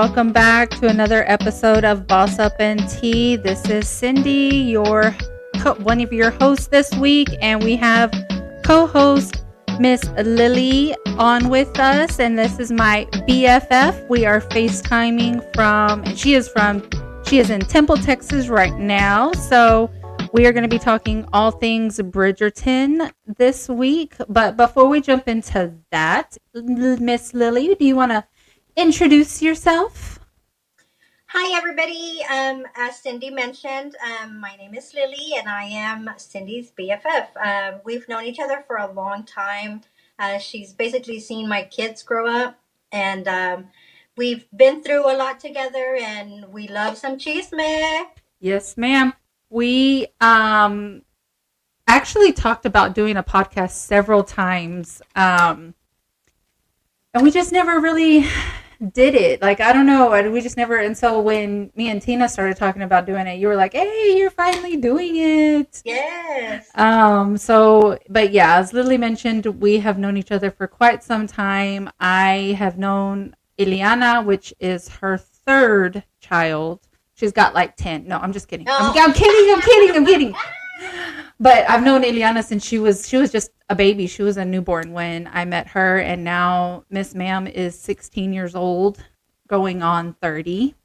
welcome back to another episode of Boss Up and Tea. This is Cindy, one of your hosts this week, and we have co-host Miss Lily on with us, and this is my BFF. We are FaceTiming and she is in Temple, Texas right now, so we are going to be talking all things Bridgerton this week. But before we jump into that, Miss Lily, do you want to introduce yourself? Hi, everybody. As Cindy mentioned, my name is Lily, and I am Cindy's BFF. We've known each other for a long time. She's basically seen my kids grow up, and we've been through a lot together, and we love some chisme. Yes, ma'am. We actually talked about doing a podcast several times, and we just never really did it. Like, I don't know. We just never. And so when me and Tina started talking about doing it, you were like, "Hey, you're finally doing it." Yes. But yeah, as Lily mentioned, we have known each other for quite some time. I have known Ileana, which is her third child. She's got like 10. No, I'm just kidding. Oh. I'm kidding. But I've known Ileana since she was just a baby. She was a newborn when I met her, and now Miss Ma'am is 16 years old, going on 30.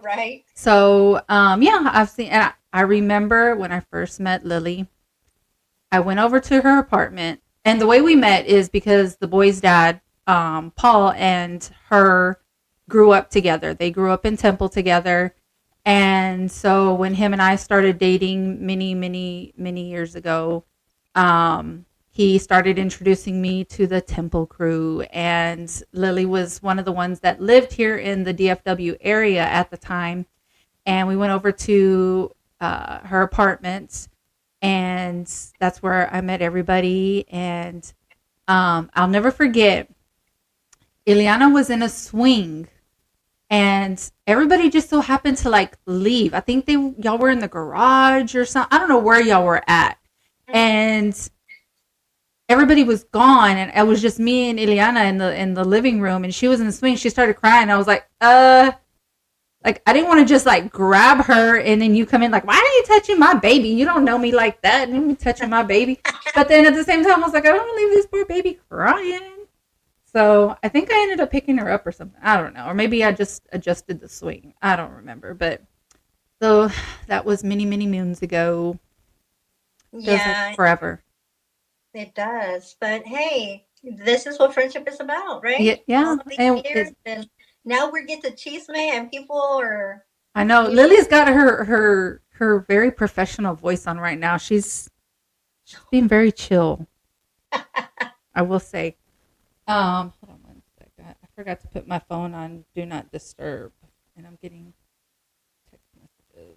Right. So, yeah, I've seen. And I remember when I first met Lily, I went over to her apartment, and the way we met is because the boy's dad, Paul, and her grew up together. They grew up in Temple together. And so when him and I started dating many years ago, he started introducing me to the Temple crew. And Lily was one of the ones that lived here in the DFW area at the time. And we went over to her apartment, and that's where I met everybody. And I'll never forget, Ileana was in a swing, and everybody just so happened to like leave. I think y'all were in the garage or something. I don't know where y'all were at. And everybody was gone, and it was just me and Ileana in the living room, and she was in the swing. She started crying. I was like, like, I didn't want to just like grab her and then you come in like, why are you touching my baby? You don't know me like that. And you touching my baby. But then at the same time, I was like, I don't want to leave this poor baby crying. So I think I ended up picking her up or something. I don't know. Or maybe I just adjusted the swing. I don't remember. But so that was many moons ago. Feels like forever. It does. But hey, this is what friendship is about, right? Yeah. And now we get to chisme, and people are. I know. Lily's got her very professional voice on right now. She's being very chill. I will say. Hold on one second. I forgot to put my phone on Do Not Disturb, and I'm getting text messages.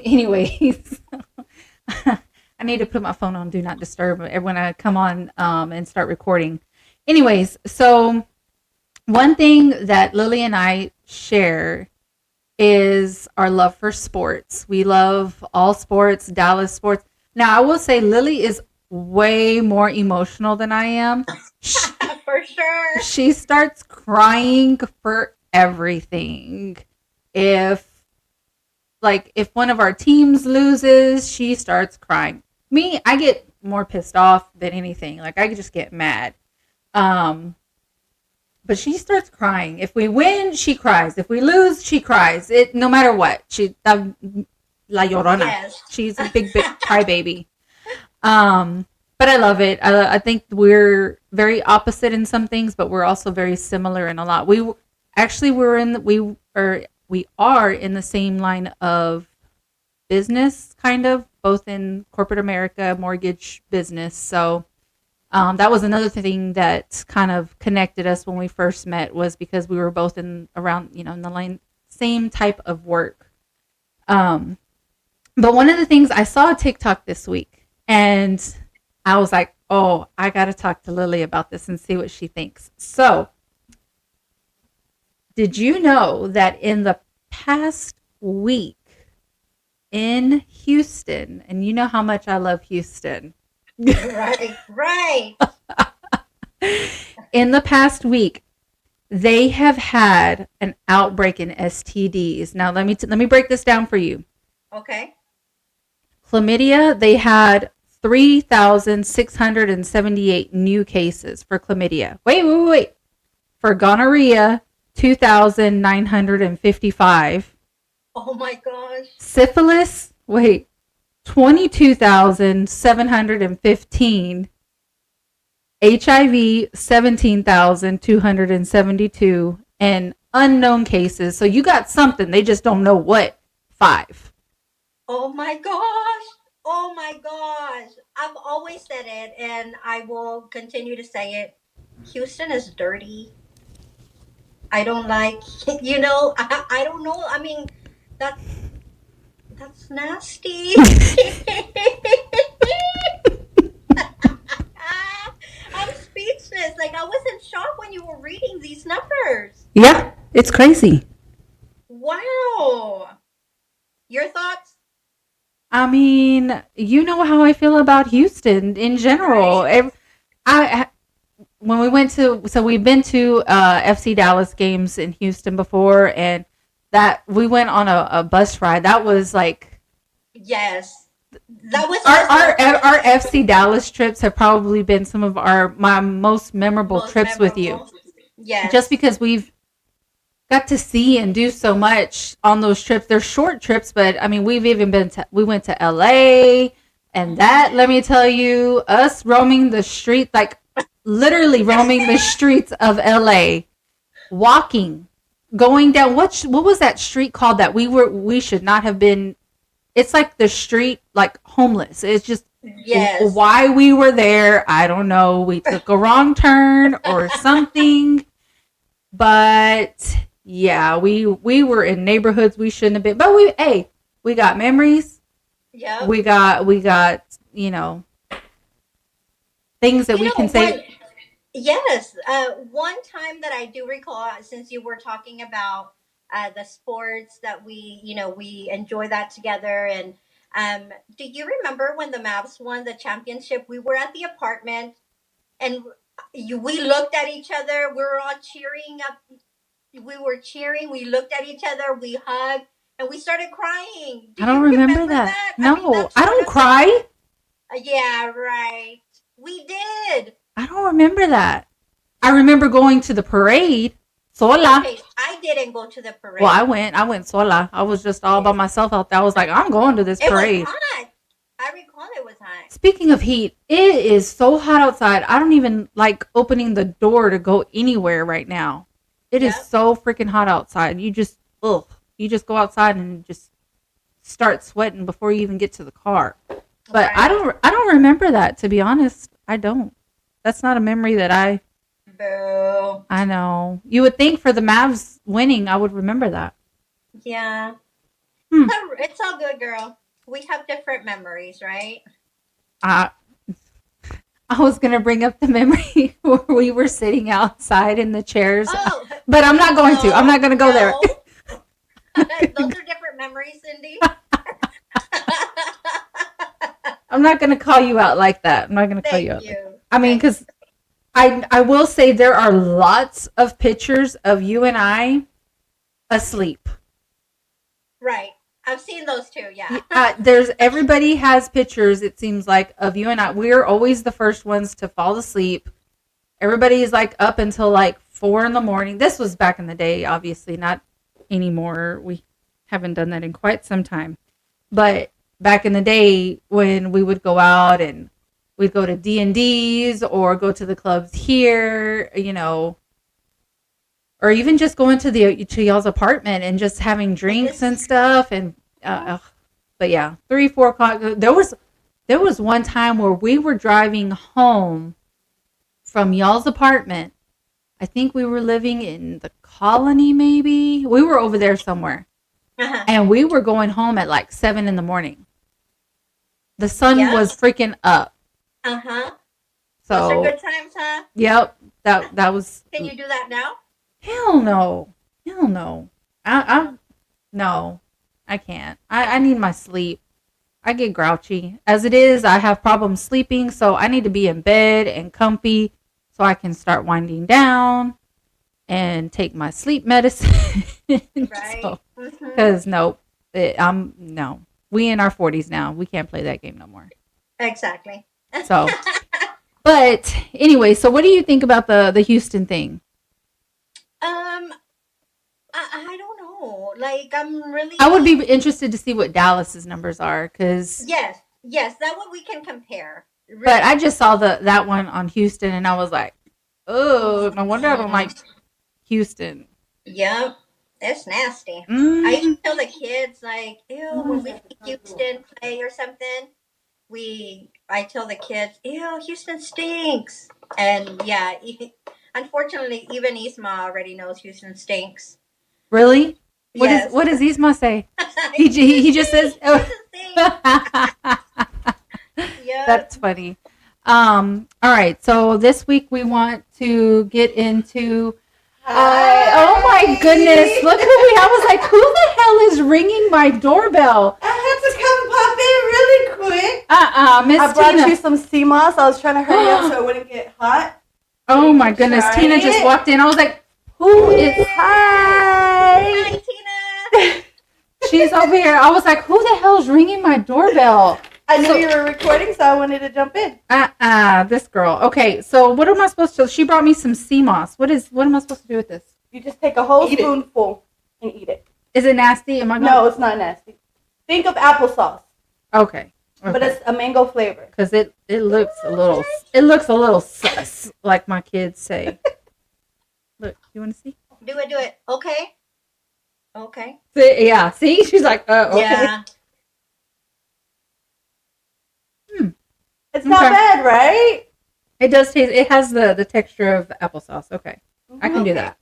Anyways, I need to put my phone on Do Not Disturb when I come on and start recording. Anyways, so one thing that Lily and I share is our love for sports. We love all sports, Dallas sports. Now, I will say Lily is way more emotional than I am. For sure. She starts crying for everything. If one of our teams loses, she starts crying. Me, I get more pissed off than anything. Like, I just get mad. But she starts crying. If we win, she cries. If we lose, she cries. No matter what. La Llorona. Yes. She's a big crybaby. But I love it. I think we're very opposite in some things, but we're also very similar in a lot. We are in the same line of business, kind of, both in corporate America, mortgage business. So that was another thing that kind of connected us when we first met, was because we were both in the line, same type of work. But one of the things, I saw a TikTok this week, and I was like, oh, I got to talk to Lily about this and see what she thinks. So, did you know that in the past week in Houston, and you know how much I love Houston. Right. In the past week, they have had an outbreak in STDs. Now, let me break this down for you. Okay. Chlamydia, they had 3,678 new cases for chlamydia. Wait. For gonorrhea, 2,955. Oh my gosh. Syphilis, 22,715. HIV, 17,272. And unknown cases. So you got something. They just don't know what. 5. Oh my gosh. Oh my gosh. I've always said it and I will continue to say it. Houston is dirty. I don't like, I don't know. I mean, that's that's nasty. I'm speechless. Like I was in shock when you were reading these numbers. Yeah, it's crazy. Wow. Your thoughts? I mean, you know how I feel about Houston in general. Right. I when we went to so we've been to FC Dallas games in Houston before, and that we went on a bus ride. That was like Yes. That was our also our first our FC Dallas trips have probably been some of my most memorable most trips with you, memorable. just Yes. because we've got to see and do so much on those trips. They're short trips, but I mean, we went to LA, and that, let me tell you, us roaming the street, like literally roaming the streets of LA, walking, going down, what was that street called that we should not have been. It's like the street, like homeless. It's just Yes. why we were there. I don't know. We took a wrong turn or something. But yeah, we were in neighborhoods we shouldn't have been. But we got memories. Yep. We got things that You we know can what? say. Yes. One time that I do recall, since you were talking about the sports that we enjoy that together. And do you remember when the Mavs won the championship? We were at the apartment and we looked at each other. We were all cheering up. We were cheering. We looked at each other. We hugged and we started crying. Do I don't you remember remember that. that? I mean, No, that's I one don't of the. cry. Yeah, right. We did. I don't remember that. I remember going to the parade sola. Okay, I didn't go to the Well, I parade. went. I went sola. I was just all by myself out there. I was like, I'm going to this It was parade. hot. I recall it was hot. Speaking of heat, it is so hot outside. I don't even like opening the door to go anywhere right now. It is Yep. so freaking hot outside. You just go outside and just start sweating before you even get to the car. But Right. I don't remember that, to be honest. I don't. That's not a memory that Boo. I know. You would think for the Mavs winning, I would remember that. Yeah. Hmm. It's all good, girl. We have different memories, right? I I was gonna bring up the memory where we were sitting outside in the chairs, Oh, but I'm not going to. I'm no, not gonna go there. no. Those are different memories, Cindy. I'm not gonna call you out like that. I'm not gonna call you Thank out. you. I mean, Thank because I will say there are lots of pictures of you and I asleep. Right. I've seen those too, yeah. There's everybody has pictures. It seems like of you and I. We're always the first ones to fall asleep. Everybody is like up until like 4 in the morning. This was back in the day, obviously not anymore. We haven't done that in quite some time. But back in the day when we would go out and we'd go to D&Ds or go to the clubs here, or even just going to y'all's apartment and just having drinks and stuff. And but yeah, 3, 4 o'clock. There was one time where we were driving home from y'all's apartment. I think we were living in the Colony, maybe. We were over there somewhere, Uh-huh. and we were going home at like 7 in the morning. The sun Yep. was freaking up. Uh-huh. Those are So, good times, huh? yep, that was. Can you do that now? Hell no. Hell no. I no. I can't. I need my sleep. I get grouchy. As it is, I have problems sleeping, so I need to be in bed and comfy so I can start winding down and take my sleep medicine. Right. So, Mm-hmm. because no, no, we in our 40s now. We can't play that game no more. Exactly. So, but anyway, so what do you think about the Houston thing? um, I don't know. Like, I'm really. I would be interested to see what Dallas's numbers are, because Yes, that one we can compare. but I Really. just saw that one on Houston, and I was like, oh, no wonder I don't like Houston. Yep, it's nasty. I used Mm, to tell the kids like, ew, when we see Houston play or something, I tell the kids, ew, Houston stinks. And yeah, unfortunately, even Isma already knows Houston stinks. really? Yes. What does Isma say? Houston He just says, stinks. oh. Houston stinks. Yep. That's funny. All right, so this week we want to get into. Oh my goodness! Look who we have. I was like, who the hell is ringing my doorbell? I had to come pop in really quick. Miss I brought Tina. you some sea moss. I was trying to hurry up so it wouldn't get hot. Oh my goodness! Try Tina just it. walked in. I was like, who is? Hi, Hi. Tina. She's over here. I was like, who the hell is ringing my doorbell? I knew you were recording, so I wanted to jump in. This girl. Okay, so what am I supposed to? She brought me some sea moss. What am I supposed to do with this? You just take a whole Eat it. spoonful and eat it. Is it nasty? Am I gonna? No, it's not nasty. Think of applesauce, Okay. but it's a mango flavor. Because it looks a little sus, like my kids say. Look, you want to see? Do it. Okay. Okay. See? Yeah. See, she's like, okay. Yeah. It's not Okay. bad, right? It does taste. It has the texture of applesauce. Okay, I can do Okay. that.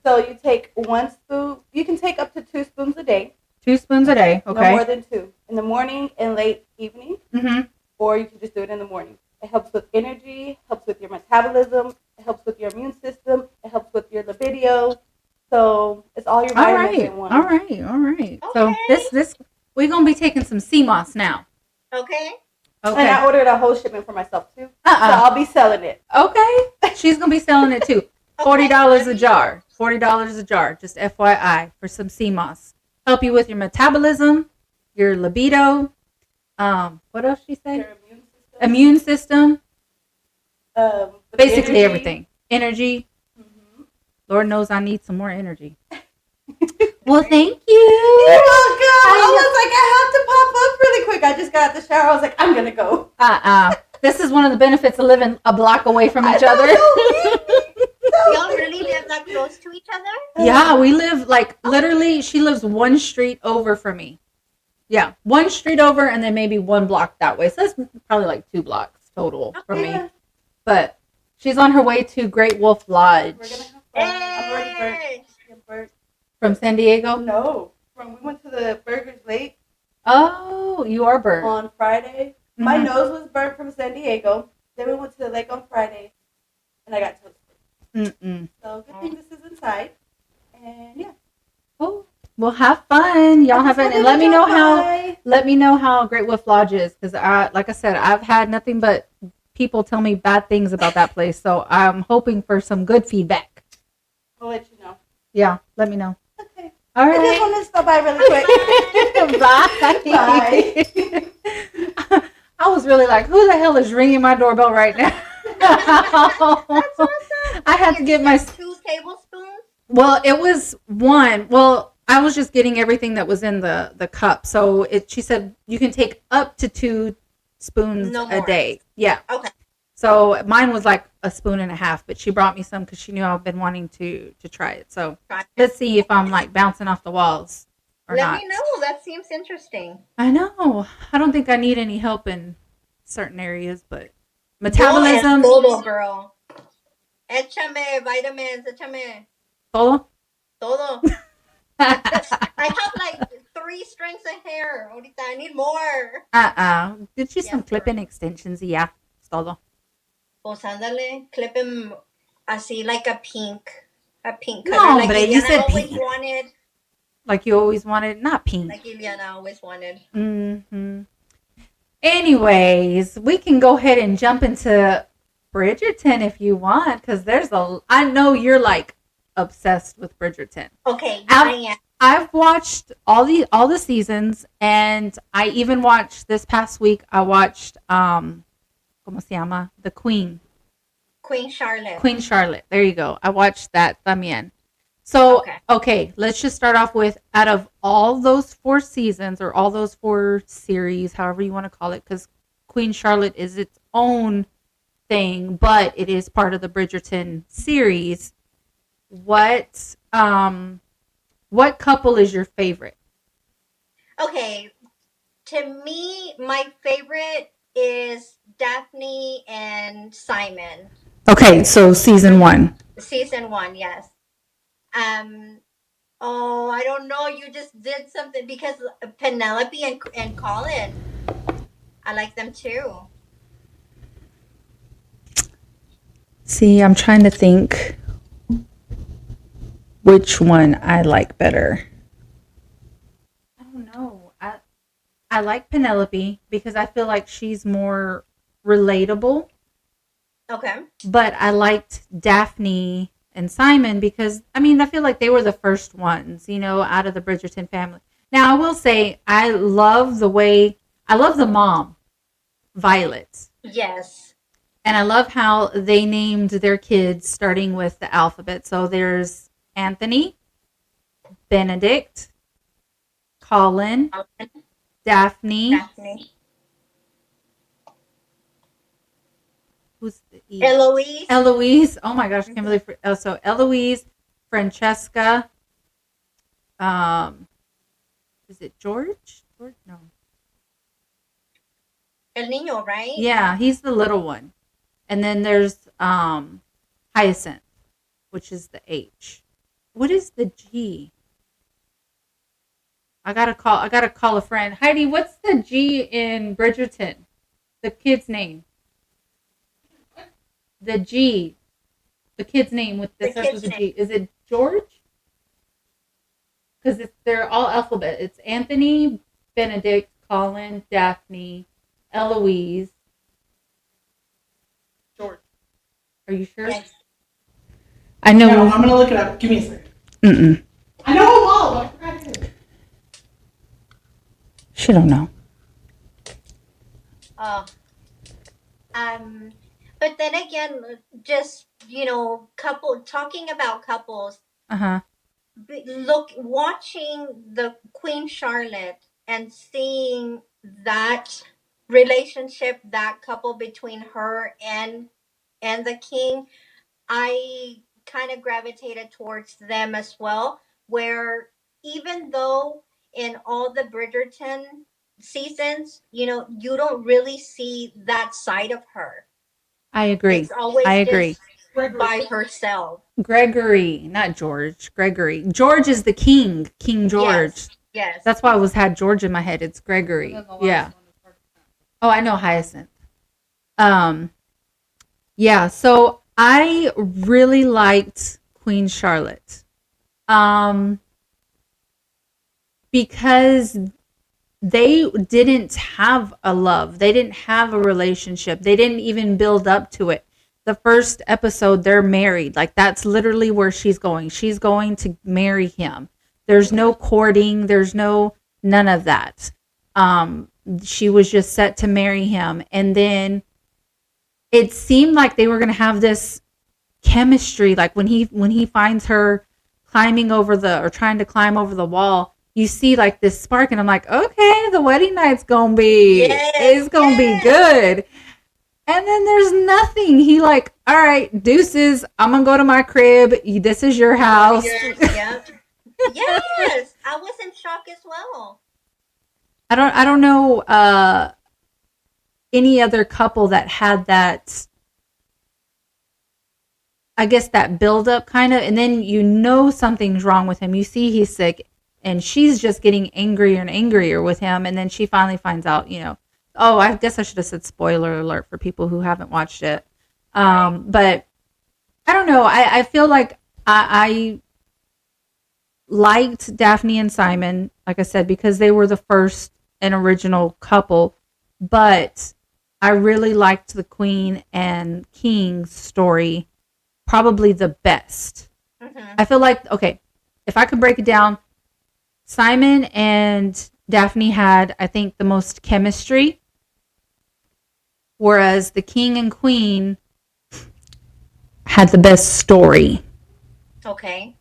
So you take 1 spoon. You can take up to 2 spoons a day. 2 spoons a day. No Okay. more than 2 in the morning and late evening. Mm-hmm. Or you can just do it in the morning. It helps with energy, helps with your metabolism, it helps with your immune system, it helps with your libido. So it's all your All vitamins right. in one. All right. So Okay. this we're gonna be taking some sea moss now. Okay. And Okay. I ordered a whole shipment for myself too. So Uh-uh. I'll be selling it. Okay. She's gonna be selling it too. $40 a jar. $40 a jar. Just FYI for some sea moss. Help you with your metabolism, your libido. What else she say? Your Immune system. with Basically energy. everything. Energy. Mhm. Lord knows I need some more energy. Well, thank you. You're welcome. I was like, I have to pop up really quick. I just got out the shower. I was like, I'm gonna go. This is one of the benefits of living a block away from each I other. know. Y'all really live that close to each other? Yeah, we live like literally. She lives one street over from me. Yeah, one street over, and then maybe one block that way. So that's probably like 2 blocks total from me. Yeah. But she's on her way to Great Wolf Lodge We're gonna have fun. I'm already burnt. Hey. I'm burnt. from San Diego. No. We went to the Burgers Lake Oh, you are burnt. on Friday. My Mhm. nose was burnt from San Diego. Then we went to the lake on Friday, and I got toasted. Mm-mm. So good thing this is inside. And yeah. Oh, well, have fun. Y'all have fun, and let me know how Great Wolf Lodge is, because like I said, I've had nothing but people tell me bad things about that place. So I'm hoping for some good feedback. I'll let you know. Yeah, let me know. Okay. All I just right. want to stop by really quick. Bye. I was really like, who the hell is ringing my doorbell right now? I had to get my. 2 tablespoons. Well, it was one. Well, I was just getting everything that was in the cup. So she said you can take up to 2 spoons No a more. day. Yeah. Okay. So mine was like a spoon and a half, but she brought me some because she knew I've been wanting to try it. So Gotcha. let's see if I'm like bouncing off the walls or Let not. me know. That seems interesting. I know. I don't think I need any help in certain areas, but metabolism. Todo, girl. Échame vitamins. Échame Todo. todo. I have like 3 strands of hair. Ahorita, I need more. Did you some Yes, clip-in extensions? Yeah. It's todo. Pues ándale, clip him así like a pink color. No, like but you Ileana said always pink. wanted. Like you always wanted, not pink. Like Ileana always wanted. Mm-hmm. Anyways, we can go ahead and jump into Bridgerton if you want, because I know you're like obsessed with Bridgerton. Okay, I I've, am. I've watched all the seasons, and I even watched this past week. I watched ¿cómo se llama? The Queen Charlotte. Queen Charlotte. There you go. I watched that también. So, Okay. okay, let's just start off with out of all those 4 seasons or all those 4 series, however you want to call it, because Queen Charlotte is its own thing, but it is part of the Bridgerton series. What what couple is your favorite? Okay, to me, my favorite is Daphne and Simon. Okay, so season 1. Season 1, yes. Um, oh, I don't know. You just did something because Penelope and Colin, I like them too. See, I'm trying to think which one I like better. I don't know. I like Penelope because I feel like she's more relatable. Okay. But I liked Daphne and Simon because I mean I feel like they were the first ones, out of the Bridgerton family. Now I will say I love the mom, Violet. Yes. And I love how they named their kids starting with the alphabet. So there's Anthony, Benedict, Colin, Daphne. Who's the Eloise. Eloise. Oh my gosh, I can't believe. So Eloise, Francesca. Is it George? George? No. El Niño, right? Yeah, he's the little one. And then there's Hyacinth, which is the H. What is the G? I gotta call a friend. Heidi, what's the G in Bridgerton? The kid's name. The G. The kid's name with the starts with the G. Is it George? Because they're all alphabet. It's Anthony, Benedict, Colin, Daphne, Eloise. George. Are you sure? Yes. I know. No, I'm gonna look it up. Give me a second. Mm-mm. I know them all, but I forgot who. She don't know. But then again, just talking about couples. Uh-huh. Watching the Queen Charlotte and seeing that relationship, that couple between her and the king, I kind of gravitated towards them as well. Where even though in all the Bridgerton seasons, you don't really see that side of her. I agree. It's always I agree. just by herself. Gregory, not George. Gregory. George is the king. King George. Yes. That's why I always had George in my head. It's Gregory. Yeah. Oh, I know Hyacinth. Yeah, so I really liked Queen Charlotte. Because they didn't have a love. They didn't have a relationship. They didn't even build up to it. The first episode, they're married. Like, that's literally where she's going. She's going to marry him. There's no courting. There's none of that. She was just set to marry him. And then it seemed like they were going to have this chemistry. Like when he finds her trying to climb over the wall, you see like this spark, and I'm like, okay, the wedding night's gonna be, it's gonna be good. And then there's nothing. He like, all right, deuces, I'm gonna go to my crib. This is your house. Yep. Yes, I was in shock as well. I don't know any other couple that had that, I guess, that build up kind of, and then something's wrong with him. You see he's sick, and she's just getting angrier and angrier with him, and then she finally finds out, oh, I guess I should have said spoiler alert for people who haven't watched it. But I don't know. I feel like I liked Daphne and Simon, like I said, because they were the first and original couple. But I really liked the Queen and King story probably the best. Mm-hmm. I feel like, okay, if I could break it down, Simon and Daphne had, I think, the most chemistry, whereas the King and Queen had the best story. Okay.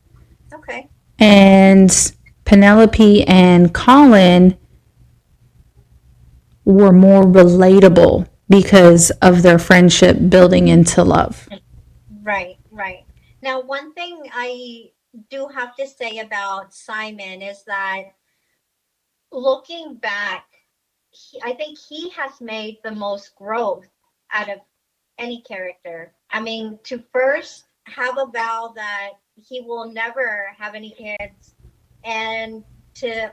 Okay. And Penelope and Colin were more relatable because of their friendship building into love. Right, right. Now, one thing I do have to say about Simon is that looking back, I think he has made the most growth out of any character. I mean, to first have a vow that he will never have any kids, and to,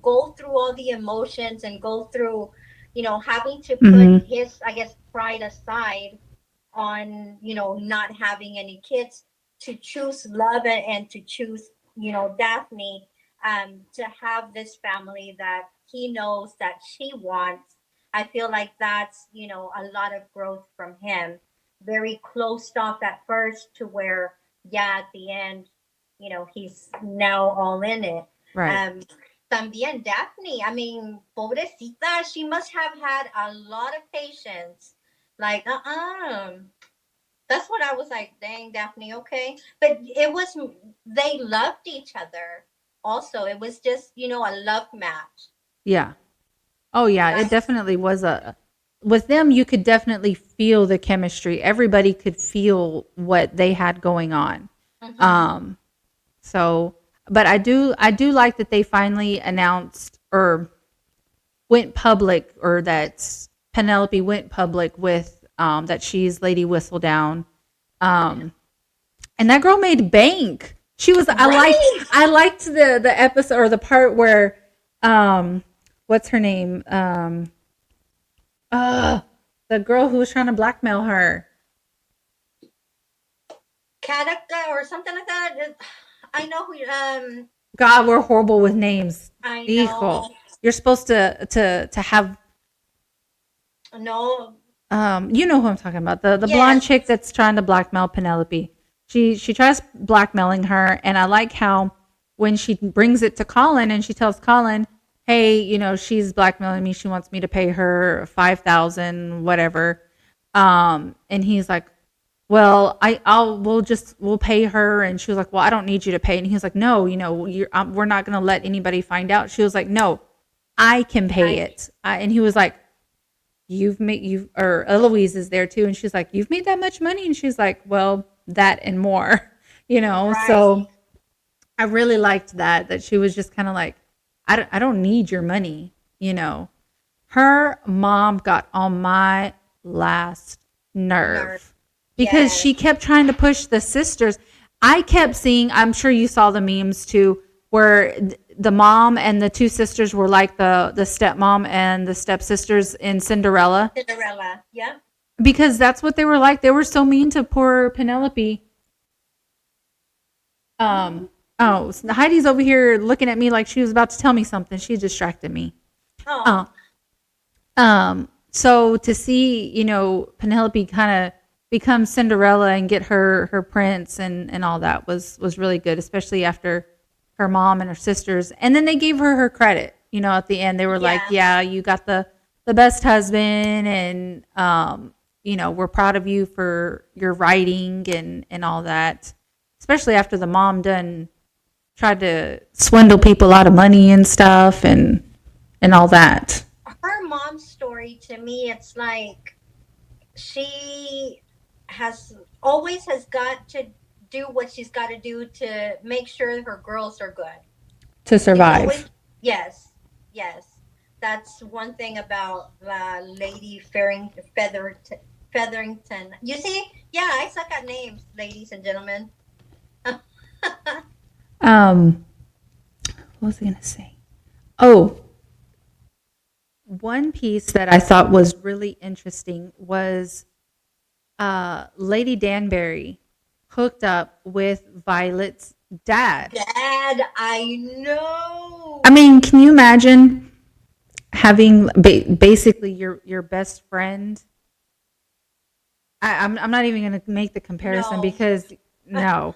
go through all the emotions and go through, having to put his, I guess, pride aside on, not having any kids, to choose love and to choose, Daphne, to have this family that he knows that she wants. I feel like that's, a lot of growth from him. Very closed off at first, to where, yeah, at the end, he's now all in it. Right. También Daphne, I mean, pobrecita, she must have had a lot of patience. Like, that's what I was like, dang, Daphne, okay. But it was, they loved each other also. It was just, a love match. Yeah. Oh, yeah. It definitely was with them, you could definitely feel the chemistry. Everybody could feel what they had going on. Mm-hmm. So, but I do like that they finally announced or went public, or that Penelope went public with that she's Lady Whistledown. Um, and that girl made bank. She was Right. I liked the episode, or the part where what's her name? The girl who was trying to blackmail her. Kataka or something like that. I know who, God, we're horrible with names. I Hijo. know. You're supposed to have No. you know who I'm talking about. The blonde Yes. chick that's trying to blackmail Penelope. She tries blackmailing her, and I like how when she brings it to Colin and she tells Colin, "Hey, she's blackmailing me. She wants me to pay her 5,000, whatever." And he's like, "Well, we'll pay her." And she was like, "Well, I don't need you to pay." And he's like, "No, we're not going to let anybody find out." She was like, "No, I can pay it." And he was like, or Eloise is there too, and she's like, "You've made that much money?" And she's like, "Well, that and more." Right. So I really liked that she was just kind of like, I don't need your money. Her mom got on my last Nerve. nerve because Yes. she kept trying to push the sisters. I kept seeing, I'm sure you saw the memes too, where the mom and the two sisters were like the stepmom and the stepsisters in Cinderella, Cinderella. Yeah. because that's what they were like. They were so mean to poor Penelope. Oh, Heidi's over here looking at me like she was about to tell me something. She distracted me. Oh. Uh, so to see, Penelope kind of become Cinderella and get her prince and all that was really good, especially after her mom and her sisters. And then they gave her credit, at the end. They were like, Yeah. "Yeah, you got the best husband, and we're proud of you for your writing and all that." Especially after the mom done tried to swindle people out of money and stuff and all that. Her mom's story, to me, it's like she has got to do what she's got to do to make sure her girls are good. To She's always, survive. yes, yes. That's one thing about Lady Featherington. You see, yeah, I suck at names, ladies and gentlemen. Um, what was I gonna say? Oh, one piece that I thought was really interesting was Lady Danbury hooked up with Violet's dad. Dad, I know. I mean, can you imagine having basically your best friend. I'm not even going to make the comparison No. because no,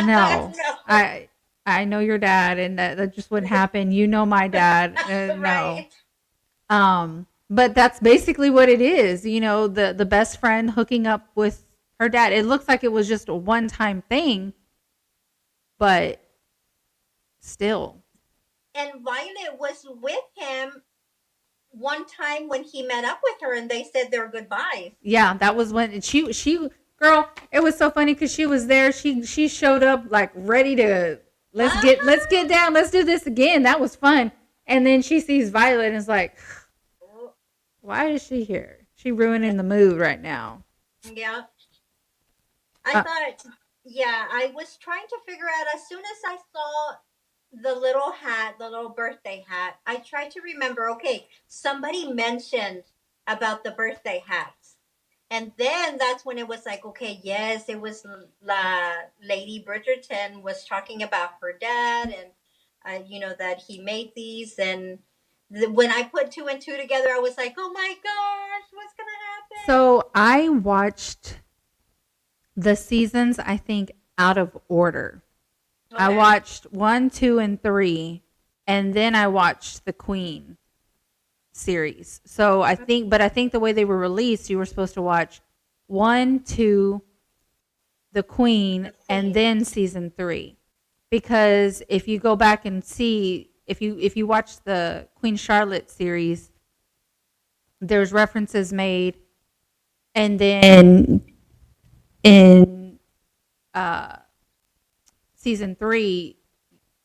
no, No. I know your dad, and that just wouldn't happen. You know my dad, no. Right. But that's basically what it is. You know, the best friend hooking up with her dad. It looks like it was just a one time thing, but still. And Violet was with him one time when he met up with her and they said their goodbyes. Yeah, that was when she girl. It was so funny because she was there. She showed up like ready to let's get down. Let's do this again. That was fun. And then she sees Violet and is like, why is she here? She ruining the mood right now. Yeah. I Uh, thought, yeah, I was trying to figure out as soon as I saw the little hat, the little birthday hat, I tried to remember, okay, somebody mentioned about the birthday hats. And then that's when it was like, okay, yes, it was Lady Bridgerton was talking about her dad and, that he made these. And when I put two and two together, I was like, oh my gosh, what's going to happen? so I watched the seasons. I think out of order. I Okay. watched 1, 2, and 3, and then I watched the Queen series. So I think the way they were released, you were supposed to watch 1, 2, the Queen, and then season 3. Because if you go back and see, if you watch the Queen Charlotte series, there's references made, and then in uh, season 3,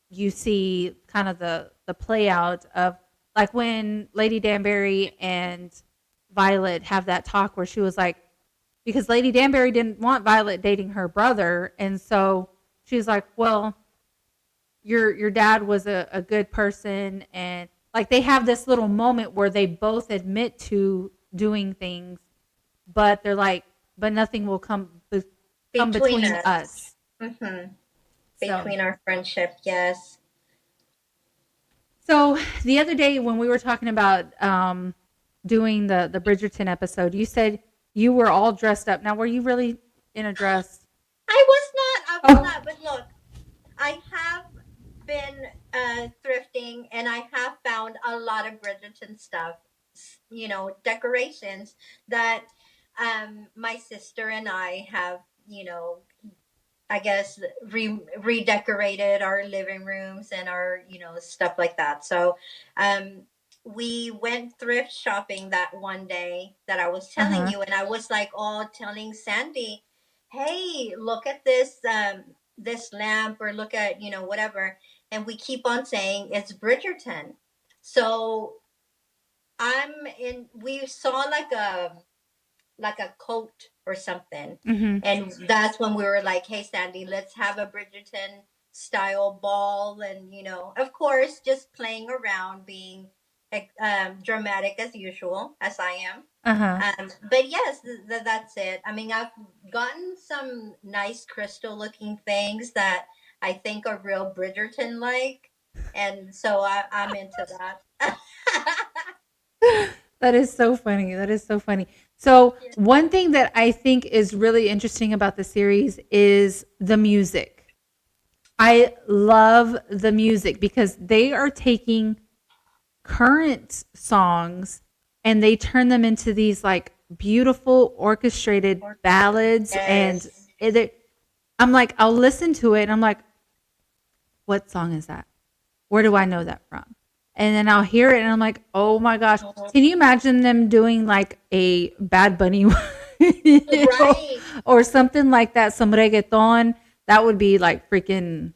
you see kind of the play out of like when Lady Danbury and Violet have that talk where she was like, because Lady Danbury didn't want Violet dating her brother, and so she was like, well, your dad was a good person, and like they have this little moment where they both admit to doing things, but they're like, but nothing will come Between between us. us. Mm-hmm. So Between our friendship, yes. So the other day when we were talking about doing the Bridgerton episode, you said you were all dressed up. Now, were you really in a dress? I was Oh, not, but look, I have been thrifting and I have found a lot of Bridgerton stuff, decorations that my sister and I have, I guess redecorated our living rooms and our stuff like that. So um we went thrift shopping that one day that I was uh telling huh. you, and I was like all telling Sandy, hey, look at this lamp, or look at whatever, and we keep on saying it's Bridgerton. So we saw like a coat or something. Mm-hmm. And that's when we were like, hey, Sandy, let's have a Bridgerton style ball. And, of course, just playing around, being dramatic as usual, as I am. Uh huh. But yes, that's it. I mean, I've gotten some nice crystal looking things that I think are real Bridgerton like. And so I'm into that. That is so funny. That is so funny. So, Yeah. one thing that I think is really interesting about the series is the music. I love the music because they are taking current songs and they turn them into these like beautiful orchestrated ballads, and Yes. I'm like, I'll listen to it and I'm like, what song is that? Where do I know that from? And then I'll hear it and I'm like, oh my gosh. Can you imagine them doing like a Bad Bunny Right. or something like that, some reggaeton? That would be like freaking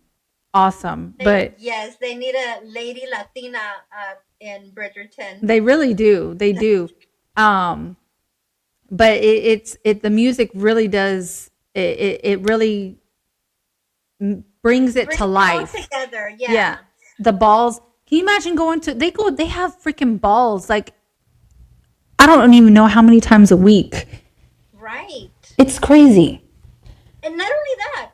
awesome. But Yes, they need a lady Latina in Bridgerton. they really do. They do. Um, but it's the music really does it really brings it to Bring it all life. together. Yeah. Yeah. The balls. Can you imagine going to they have freaking balls like I don't even know how many times a week. Right. It's crazy. And not only that,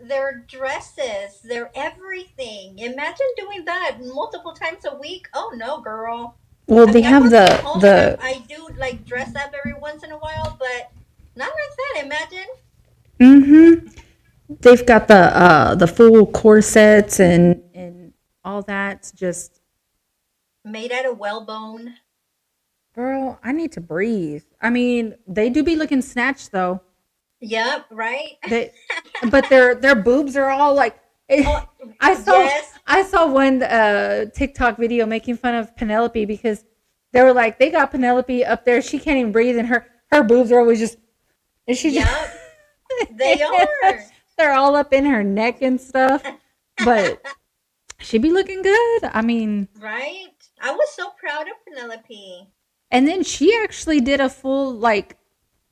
their dresses, their everything. Imagine doing that multiple times a week. Oh no, girl. Well, I they mean, I have work from home and the I do like dress up every once in a while, but not like that. Imagine mm-hmm. They've got the full corsets and all that. Just made out of whalebone. girl, I need to breathe. I mean, they do be looking snatched though. Yep, right. They, but their boobs are all like. Oh, I saw yes. I saw one TikTok video making fun of Penelope because they were like they got Penelope up there. She can't even breathe, and her boobs are always just. And she just. Yep, they are. They're all up in her neck and stuff, but she be looking good. I mean, Right. I was so proud of Penelope. and then she actually did a full like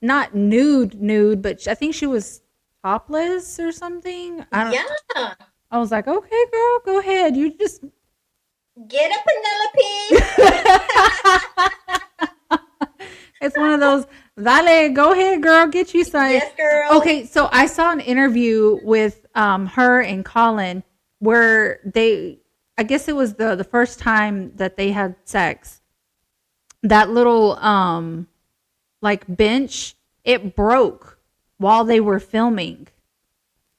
not nude, but I think she was topless or something. I don't. Yeah. I was like, okay, girl, go ahead. You just. Get up, Penelope. It's one of those. Dale, go ahead, girl. Get you some. Yes, girl. Okay, so I saw an interview with her and Colin where they. I guess it was the first time that they had sex. That little like bench, it broke while they were filming.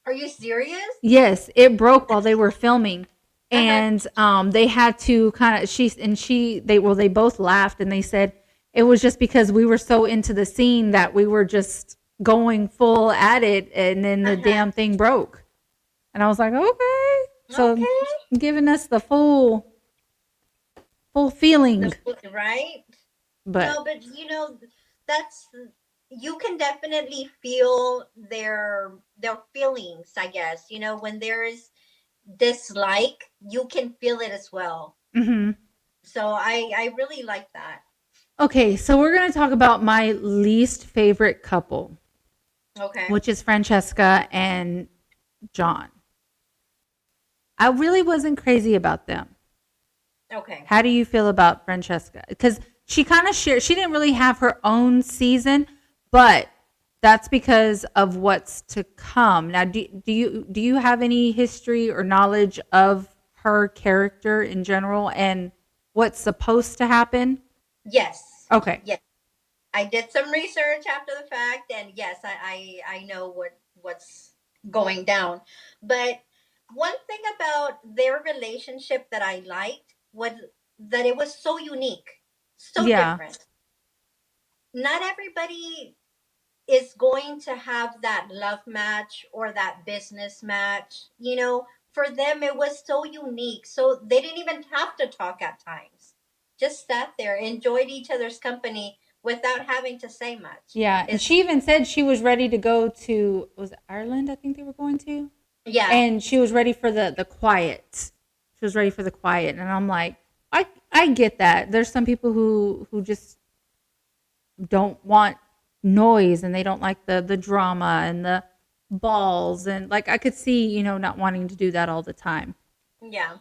Are you serious? Yes, it broke while they were filming. And they had to kind of they both laughed and they said it was just because we were so into the scene that we were just going full at it and then the damn thing broke. And I was like, okay. So Okay. giving us the full feeling. Right? But No, but that's you can definitely feel their feelings, I guess. When there is dislike, you can feel it as well. mhm. So I really like that. Okay, so we're going to talk about my least favorite couple, Okay. which is Francesca and John. I really wasn't crazy about them. Okay. How do you feel about Francesca? Because she kind of shared, she didn't really have her own season, but that's because of what's to come. Now, do you have any history or knowledge of her character in general and what's supposed to happen? Yes. Okay. Yes. I did some research after the fact, and yes, I know what's going down. But one thing about their relationship that I liked was that it was so unique, so Yeah. different. Not everybody is going to have that love match or that business match. For them, it was so unique. So they didn't even have to talk at times. Just sat there, enjoyed each other's company without having to say much. Yeah, and It's, she even said she was ready to go to was it Ireland, I think they were going to? yeah, And she was ready for the quiet. She was ready for the quiet, and I'm like, I get that. There's some people who just don't want noise and they don't like the drama and the balls and like I could see, not wanting to do that all the time. yeah.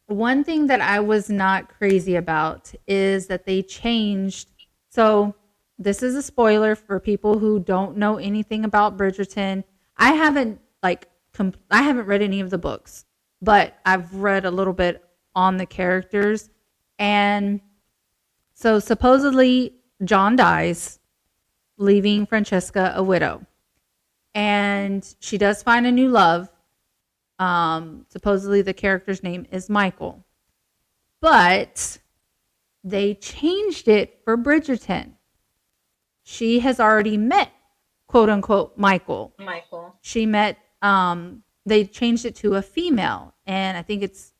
One thing that I was not crazy about is that they changed. So, this is a spoiler for people who don't know anything about Bridgerton. I haven't I haven't read any of the books, but I've read a little bit on the characters. And so supposedly John dies, leaving Francesca a widow. And she does find a new love. Supposedly the character's name is Michael. But they changed it for Bridgerton. She has already met, quote unquote, Michael. Michael. She met, they changed it to a female, and I think it's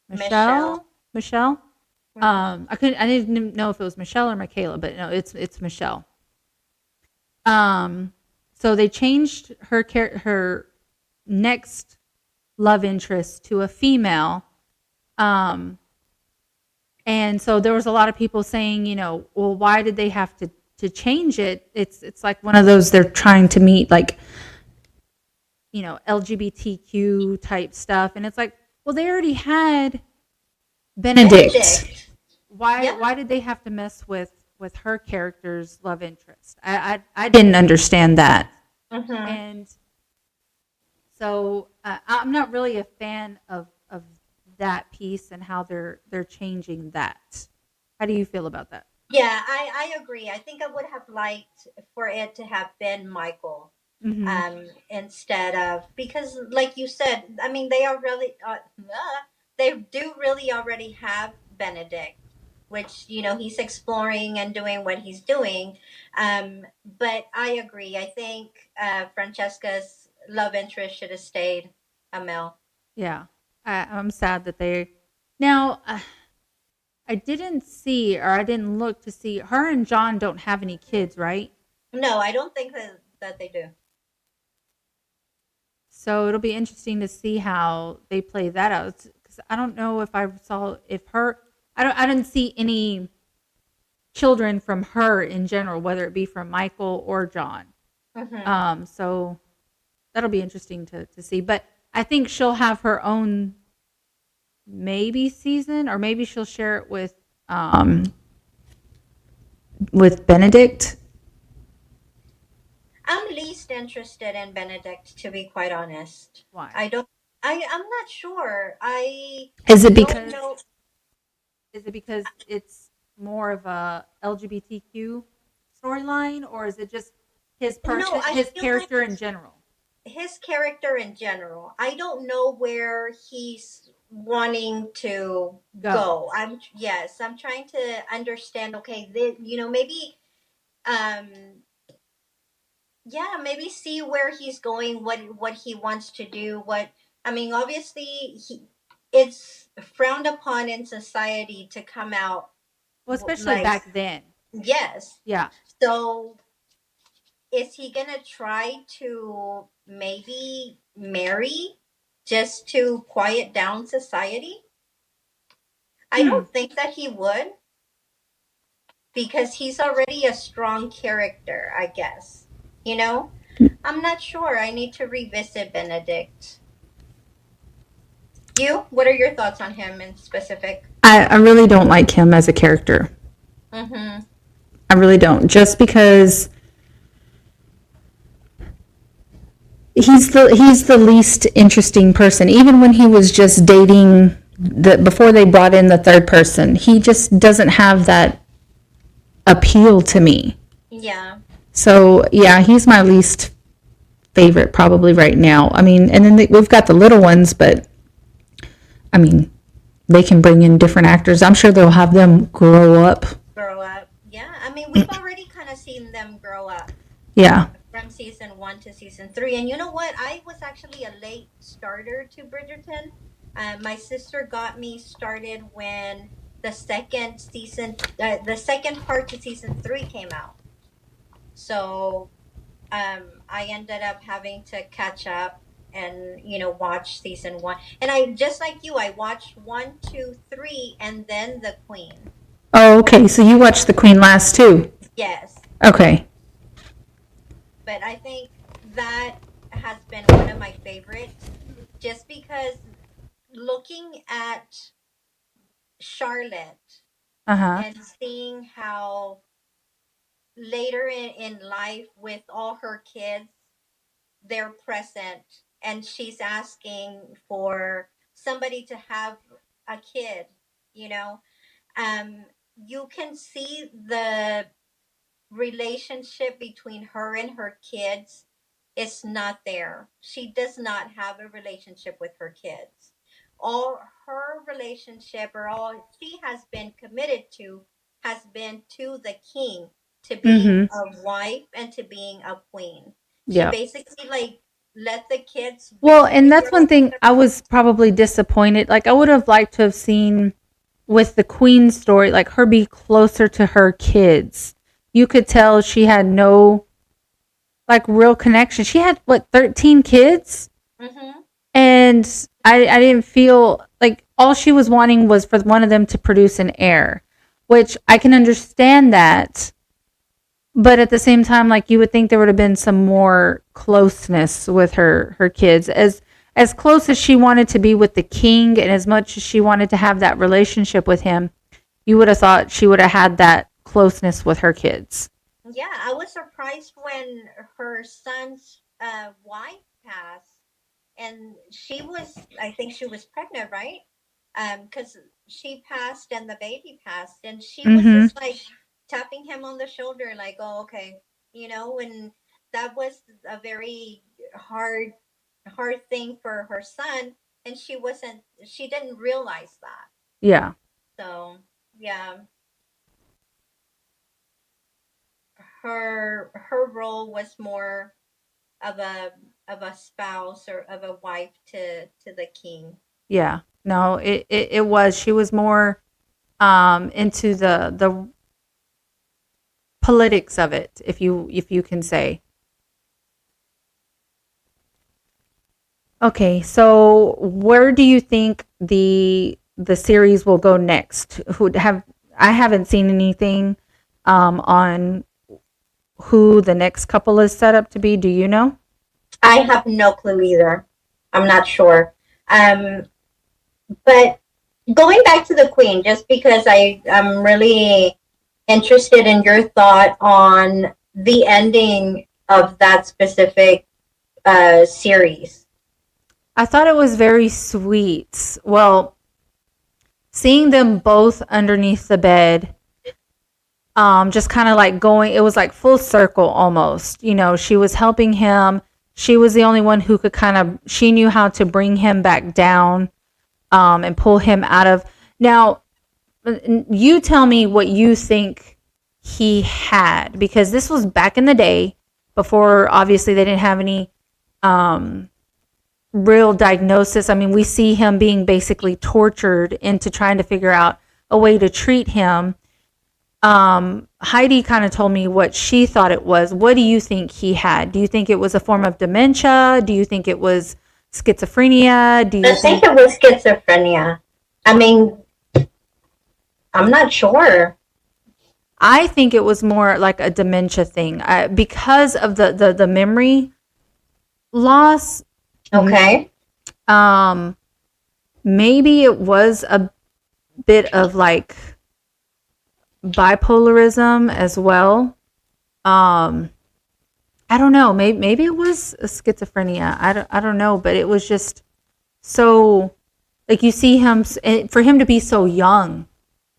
Michelle. Michelle. I didn't know if it was Michelle or Michaela, but no, it's Michelle. So they changed her next love interest to a female. And so there was a lot of people saying, well, why did they have to change it? It's like one of those they're trying to meet like, LGBTQ type stuff. And it's like, well, they already had Benedict. Why did they have to mess with her character's love interest? I didn't understand that. Mm-hmm. And So I'm not really a fan of that piece and how they're changing that. How do you feel about that? Yeah, I agree. I think I would have liked for it to have been Michael, Mm-hmm. instead of, because like you said, I mean they are really they do really already have Benedict, which he's exploring and doing what he's doing. But I agree. I think Francesca's love interest should have stayed Amel. Yeah, I'm sad that they now. I didn't see or I didn't look to see her and John don't have any kids, right? No, I don't think that they do. So it'll be interesting to see how they play that out. Because I don't know if I saw if her. I didn't see any children from her in general, whether it be from Michael or John. Hmm. So that'll be interesting to see. But I think she'll have her own maybe season, or maybe she'll share it with Benedict. I'm least interested in Benedict, to be quite honest. Why? I don't. I'm not sure. I Is it don't because know. is it because it's more of a LGBTQ storyline, or is it just his No, person, I his feel like character in general? his character in general. I don't know where he's wanting to Go. go. I'm trying to understand. Okay, maybe um yeah, maybe see where he's going, what he wants to do, what I mean, obviously it's frowned upon in society to come out Well, especially like, back then. yes. Yeah. So is he gonna try to maybe marry just to quiet down society? I Hmm. don't think that he would, because he's already a strong character, I guess. You know? I'm not sure. I need to revisit Benedict. You? What are your thoughts on him in specific? I really don't like him as a character. Mm-hmm. I really don't. Just because he's the least interesting person. Even when he was just dating before they brought in the third person, he just doesn't have that appeal to me. Yeah. So yeah, he's my least favorite probably right now. I mean, and then we've got the little ones, but I mean, they can bring in different actors. I'm sure they'll have them grow up. Grow up. Yeah. I mean, we've already kind of seen them grow up Yeah. from season 1 to season 3. And you know what? I was actually a late starter to Bridgerton. My sister got me started when the second part to season 3 came out. So I ended up having to catch up and watch season 1. And I, just like you, I watched 1, 2, 3, and then the Queen. Oh, okay. So you watched The Queen last too. Yes, Okay. but I think that has been one of my favorites, just because looking at Charlotte Uh-huh. and seeing how later in life with all her kids, they're present, and she's asking for somebody to have a kid, you know um you can see the relationship between her and her kids is not there. She does not have a relationship with her kids. All her relationship, or all she has been committed to, has been to the king, to being Mm-hmm. a wife and to being a queen. She Yeah. basically like let the kids Well, and basically that's grow one up on thing their I own. was probably disappointed. Like I would have liked to have seen with the Queen story, like her be closer to her kids. You could tell she had no like real connection. She had what 13 kids, Mm-hmm. and I didn't feel like all she was wanting was for one of them to produce an heir, which I can understand that. But at the same time, like you would think there would have been some more closeness with her kids, as close as she wanted to be with the king, and as much as she wanted to have that relationship with him. You would have thought she would have had that closeness with her kids. Yeah, I was surprised when her son's wife passed. and she was, I think she was pregnant, right? Because she passed and the baby passed, and she was Mm-hmm. just like tapping him on the shoulder, like, "Oh, okay," and that was a very hard thing for her son, and she didn't realize that. Yeah. So yeah, her role was more of a spouse or of a wife to the king. Yeah. No, it was. She was more into the politics of it, if you can say. Okay, so where do you think the series will go next? Who have I haven't seen anything on who the next couple is set up to be. Do you know? I have no clue either. I'm not sure. Um, but going back to the queen, just because I am really interested in your thought on the ending of that specific series. I thought it was very sweet. Well, seeing them both underneath the bed, just kind of like going, it was like full circle almost. She was helping him. She was the only one who could she knew how to bring him back down, and pull him out of. Now, you tell me what you think he had, because this was back in the day before, obviously, they didn't have any real diagnosis. I mean, we see him being basically tortured into trying to figure out a way to treat him. Heidi kind of told me what she thought it was. What do you think he had? Do you think it was a form of dementia? Do you think it was schizophrenia? Do you I think it was schizophrenia. I mean, I'm not sure. I think it was more like a dementia thing, because of the memory loss. Okay. Maybe it was a bit of like bipolarism as well. I don't know. Maybe it was a schizophrenia. I don't know, but it was just so, like, you see him, for him to be so young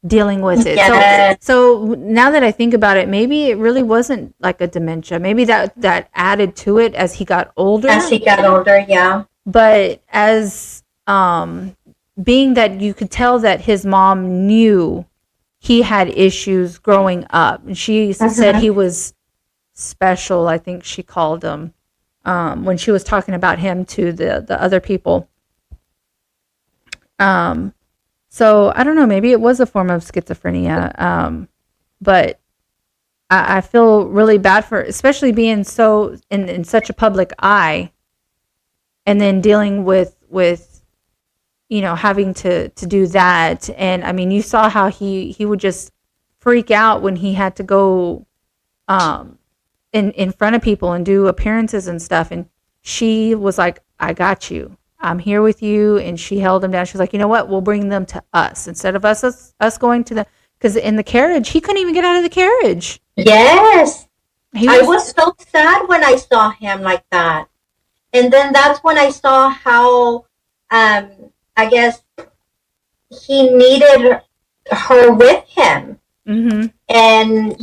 dealing with it. Yes. So now that I think about it, maybe it really wasn't like a dementia. Maybe that added to it as he got older. As he got older, yeah. But as being that you could tell that his mom knew he had issues growing up, and she said he was special, I think she called him, when she was talking about him to the other people. So I don't know, maybe it was a form of schizophrenia. But I feel really bad for, especially being so in such a public eye, and then dealing with having to do that. And I mean, you saw how he would just freak out when he had to go in front of people and do appearances and stuff. And she was like, "I got you. I'm here with you." And she held him down. She was like, "You know what? We'll bring them to us instead of us going to the," because in the carriage, he couldn't even get out of the carriage. Yes. I was so sad when I saw him like that. And then that's when I saw how, I guess, he needed her with him. Mm-hmm. And,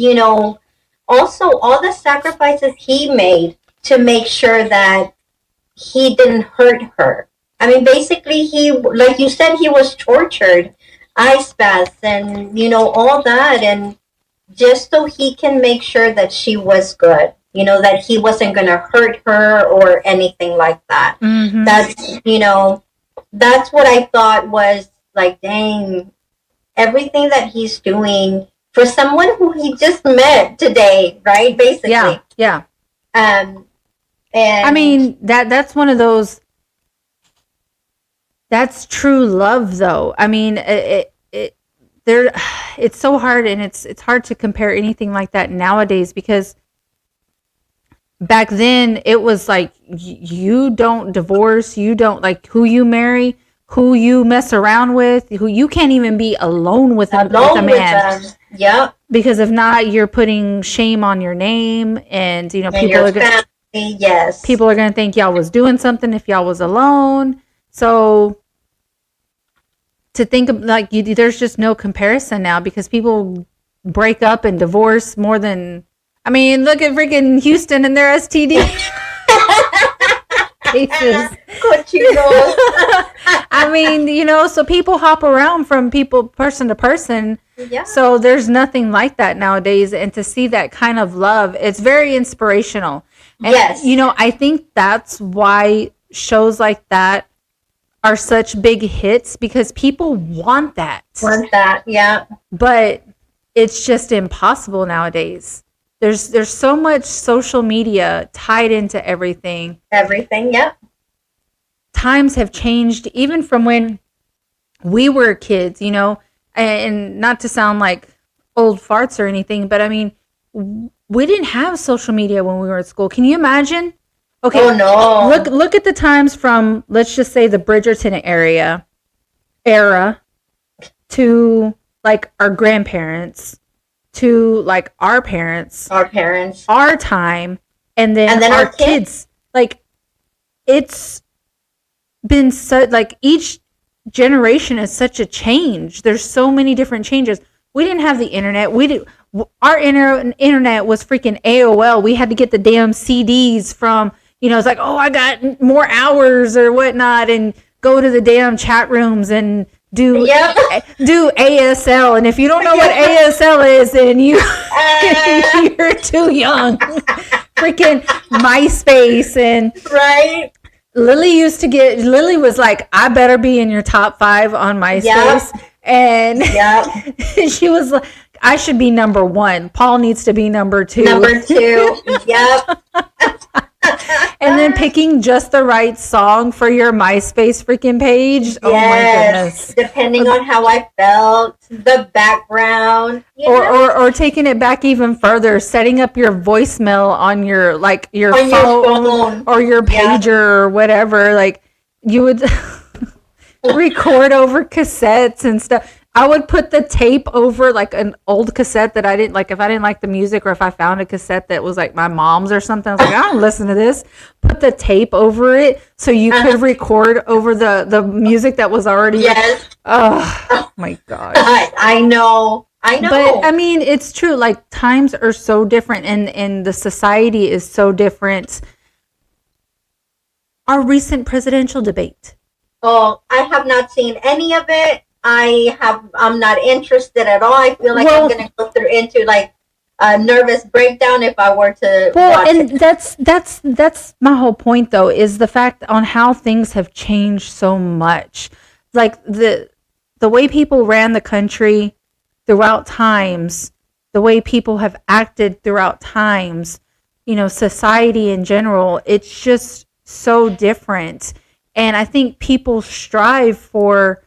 also all the sacrifices he made to make sure that he didn't hurt her. I mean, basically, like you said, he was tortured, ice baths, and, all that. And just so he can make sure that she was good, that he wasn't going to hurt her or anything like that. Mm-hmm. That's what I thought was like, dang, everything that he's doing for someone who he just met today, right? Basically. Yeah. And I mean, that's one of those, that's true love, though. I mean, it's so hard, and it's hard to compare anything like that nowadays, because back then it was like, you don't divorce, you don't, like, who you marry, who you mess around with, who you can't even be alone with a man. Yeah. Because if not, you're putting shame on your name, and people are going. Yes. People are going to think y'all was doing something if y'all was alone. So to think of like there's just no comparison now because people break up and divorce more than, I mean, look at freaking Houston and their STD cases. I mean, so people hop around from person to person. Yeah. So there's nothing like that nowadays. And to see that kind of love, it's very inspirational. And, yes. I think that's why shows like that are such big hits because people want that. Yeah. But it's just impossible nowadays. There's so much social media tied into everything. Everything, yep. Times have changed even from when we were kids, and not to sound like old farts or anything, but I mean, we didn't have social media when we were at school. Can you imagine? Okay. Oh no. Look at the times from, let's just say, the Bridgerton era to like our grandparents to like our parents, our time, and then our kids. Like it's been so like each generation is such a change. There's so many different changes. We didn't have the internet. Our internet was freaking AOL. We had to get the damn CDs from, it's like, oh, I got more hours or whatnot, and go to the damn chat rooms and do ASL. And if you don't know what ASL is, then you're too young. Freaking MySpace and right. Lily was like, I better be in your top 5 on MySpace. Yep. And she was like, I should be number 1. Paul needs to be number 2. Yep. And then picking just the right song for your MySpace freaking page. Yes. Oh my goodness. Depending on how I felt, the background. Or taking it back even further, setting up your voicemail on your phone or your pager or whatever. Like you would record over cassettes and stuff. I would put the tape over like an old cassette that I didn't like. If I didn't like the music or if I found a cassette that was like my mom's or something, I was like, I don't listen to this. Put the tape over it so you could record over the music that was already. Yes. Oh my gosh. I know. But I mean, it's true. Like times are so different and the society is so different. Our recent presidential debate. Oh, I have not seen any of it. I'm not interested at all. I feel like I'm going to go into like a nervous breakdown if I were to watch and it. That's my whole point though, is the fact on how things have changed so much. Like the way people ran the country throughout times, the way people have acted throughout times, society in general, it's just so different. And I think people strive for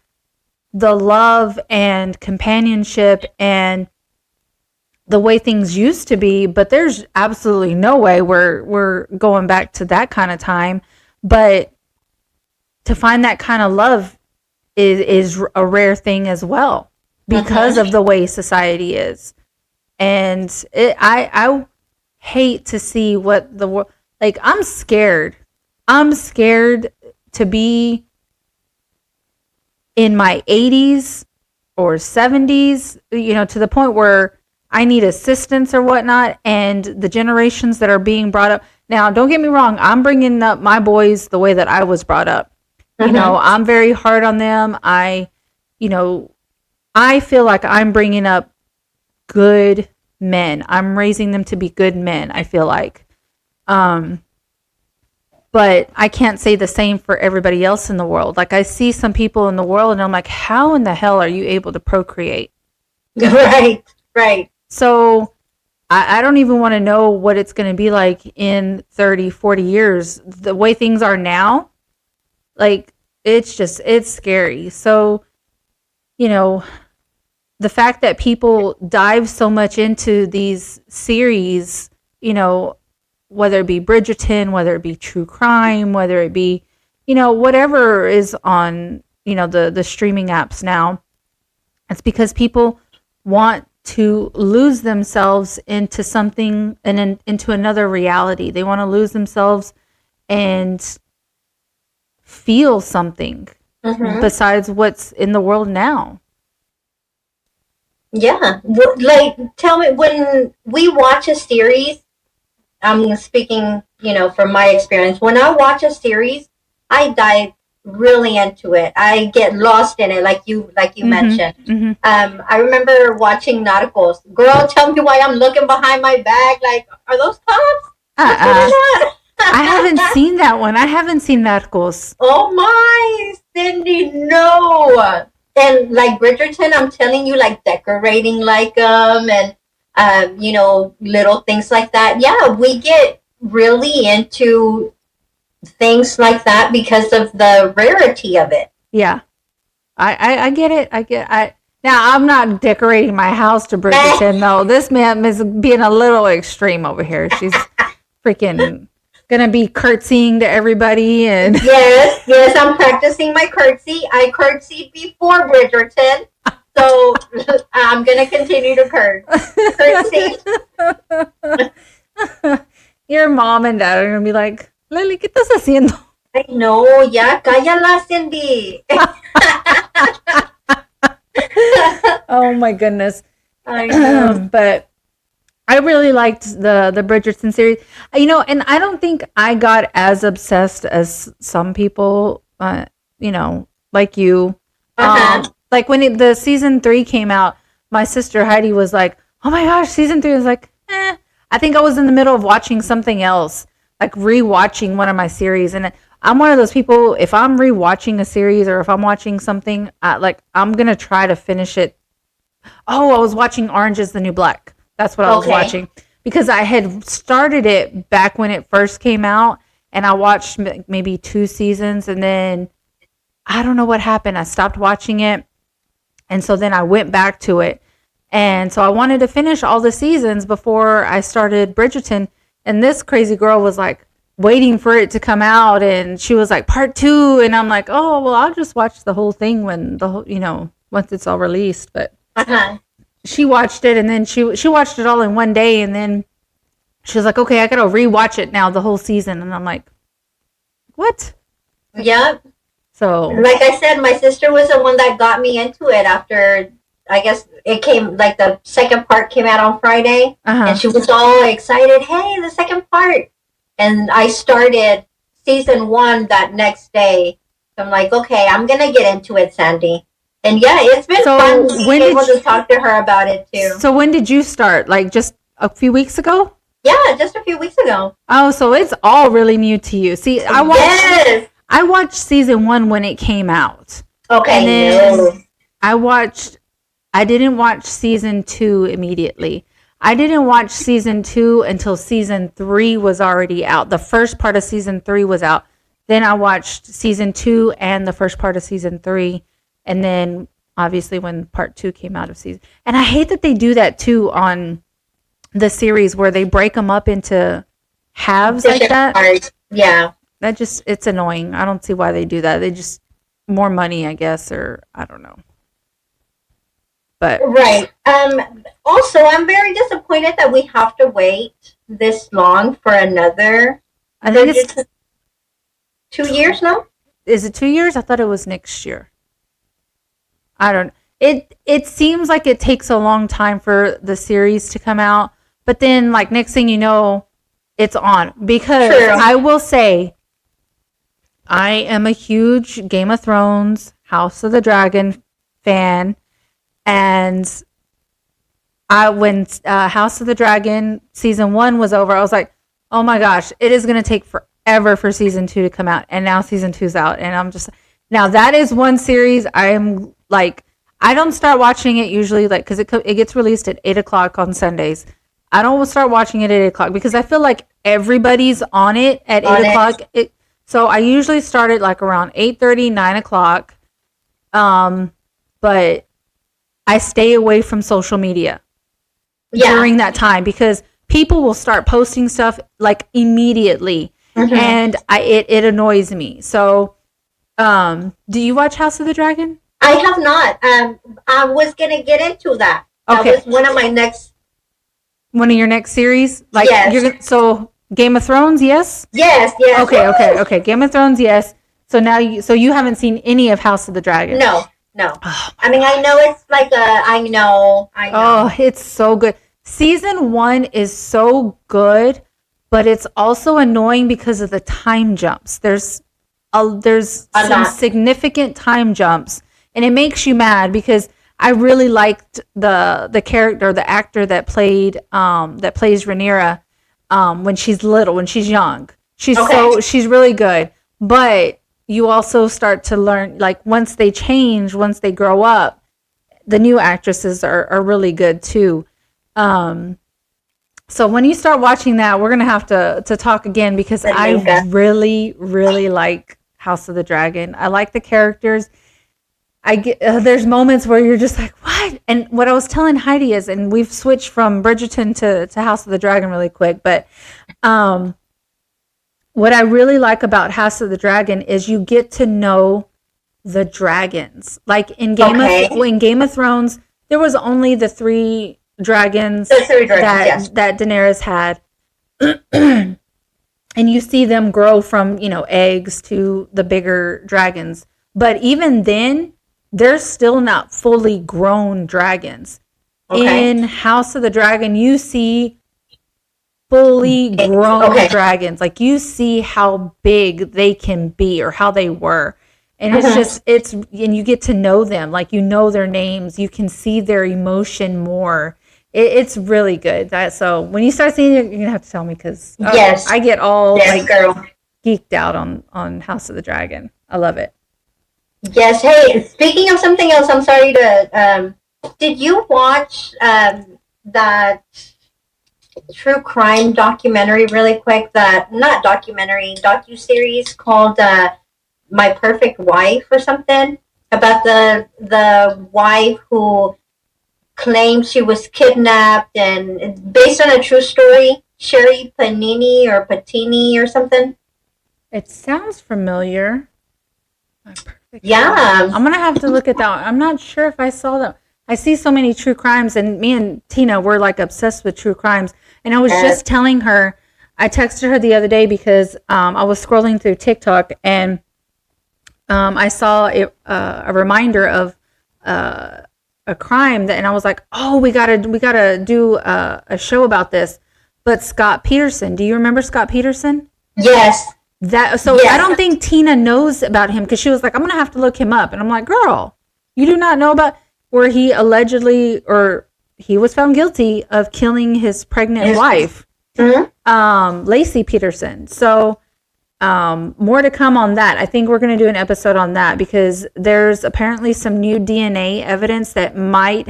the love and companionship and the way things used to be, but there's absolutely no way we're going back to that kind of time. But to find that kind of love is a rare thing as well because of the way society is. And I hate to see what the world, like I'm scared to be in my 80s or 70s, to the point where I need assistance or whatnot, and the generations that are being brought up. Now, don't get me wrong, I'm bringing up my boys the way that I was brought up. I'm very hard on them. I feel like I'm bringing up good men. I'm raising them to be good men, I feel like. But I can't say the same for everybody else in the world. Like I see some people in the world and I'm like, how in the hell are you able to procreate? Right. So I don't even want to know what it's going to be like in 30, 40 years. The way things are now, like it's scary. So, the fact that people dive so much into these series, whether it be Bridgerton, whether it be true crime, whether it be, whatever is on, the streaming apps now, it's because people want to lose themselves into something and into another reality. They want to lose themselves and feel something besides what's in the world now. Yeah. Like, tell me, when we watch a series, I'm speaking, from my experience. When I watch a series, I dive really into it. I get lost in it, like you mentioned. I remember watching Narcos. Girl, tell me why I'm looking behind my back. Like, are those cops? What's going on? I haven't seen that one. I haven't seen Narcos. Oh my, Cindy, no. And like Bridgerton, I'm telling you, like decorating like and little things like that. Yeah, we get really into things like that because of the rarity of it. Yeah. I get it. Now I'm not decorating my house to Bridgerton though. This man is being a little extreme over here. She's freaking gonna be curtsying to everybody and yes, I'm practicing my curtsy. I curtsied before Bridgerton, so I'm gonna continue to curtsy. Your mom and dad are gonna be like, Lily, ¿qué estás haciendo? I know, ya, cállala, Cindy. Oh my goodness. I know. But I really liked the Bridgerton series. And I don't think I got as obsessed as some people, like you. Like when the season 3 came out, my sister Heidi was like, "Oh my gosh, season 3." I was like, "Eh." I think I was in the middle of watching something else, like rewatching one of my series, and I'm one of those people. If I'm rewatching a series or if I'm watching something, I'm gonna try to finish it. Oh, I was watching Orange Is the New Black. That's what I was watching because I had started it back when it first came out, and I watched maybe 2 seasons, and then I don't know what happened. I stopped watching it, and so then I went back to it, and so I wanted to finish all the seasons before I started Bridgerton, and this crazy girl was like waiting for it to come out, and she was like part 2, and I'm like, oh well, I'll just watch the whole thing when the whole, once it's all released, but. She watched it, and then she watched it all in one day, and then she was like, okay, I gotta rewatch it now, the whole season. And I'm like, what? Yep. So like I said, my sister was the one that got me into it after, I guess it came, like the second part came out on Friday, and she was all excited, hey, the second part. And I started season 1 that next day. So I'm like, okay, I'm gonna get into it, Sandy. And yeah, it's been fun being able to talk to her about it too. So when did you start? Like just a few weeks ago? Yeah, just a few weeks ago. Oh, so it's all really new to you. See, I watched season 1 when it came out. Okay. And then I didn't watch season 2 immediately. I didn't watch season 2 until season 3 was already out. The first part of season 3 was out. Then I watched season 2 and the first part of season 3. And then, obviously, when part 2 came out of season. And I hate that they do that, too, on the series where they break them up into halves like that. Parts. Yeah. That just, it's annoying. I don't see why they do that. They just, more money, I guess, or I don't know. But right. Also, I'm very disappointed that we have to wait this long for another. I think it's 2 years now. Is it 2 years? I thought it was next year. I don't. It seems like it takes a long time for the series to come out, but then like next thing you know, it's on. Because I will say, I am a huge Game of Thrones, House of the Dragon fan, and when House of the Dragon season 1 was over, I was like, oh my gosh, it is going to take forever for season 2 to come out, and now season 2's out, and I'm just now that is one series I'm like, I don't start watching it usually like because it gets released at 8:00 on Sundays. I don't start watching it at 8:00 because I feel like everybody's on it at 8:00. So I usually start it like around 8:30, 9:00. But I stay away from social media during that time because people will start posting stuff like immediately, and it annoys me. So, do you watch House of the Dragon? I have not. I was gonna get into that. That Okay. was one of my next. One of your next series? Like Yes. so Game of Thrones, yes? Yes, yes. Okay. Game of Thrones, yes. So now you haven't seen any of House of the Dragon. No, no. Oh, I mean, I know it's like I know. oh, it's so good. Season 1 is so good, but it's also annoying because of the time jumps. There's some lot. significant time jumps, and it makes you mad because I really liked the character, the actor that plays Rhaenyra when she's little, when she's young. She's really good. But you also start to learn, like, once they grow up, the new actresses are really good too. So when you start watching that, we're gonna have to talk again because I really, really like House of the Dragon. I like the characters. I get there's moments where you're just like, what? And what I was telling Heidi is, and we've switched from Bridgerton to House of the Dragon really quick, but what I really like about House of the Dragon is you get to know the dragons. Like in Game of Thrones, there was only the three dragons, that Daenerys had. And you see them grow from, eggs to the bigger dragons. But even then, they're still not fully grown dragons. Okay. In House of the Dragon, you see fully grown dragons. Like you see how big they can be or how they were. And and you get to know them. Like you know their names. You can see their emotion more. It's really good. So when you start seeing it, you're gonna have to tell me because I get all geeked out on House of the Dragon. I love it. Yes. Hey, speaking of something else, I'm sorry to. Did you watch that true crime documentary really quick? That not documentary, docu-series called "My Perfect Wife" or something about the wife who claimed she was kidnapped and it's based on a true story. Sherry Panini or Patini or something. It sounds familiar. Yeah. I'm going to have to look at that one. I'm not sure if I saw that. I see so many true crimes, and me and Tina, we're like obsessed with true crimes. And I was just telling her, I texted her the other day because I was scrolling through TikTok and I saw a reminder of a crime and I was like, oh, we gotta do a show about this. But Scott Peterson, do you remember Scott Peterson? Yes. Yes. I don't think Tina knows about him because she was like, I'm gonna have to look him up, and I'm like, girl, you do not know about where he allegedly or he was found guilty of killing his pregnant wife, Lacey Peterson. So more to come on that. I think we're going to do an episode on that because there's apparently some new DNA evidence that might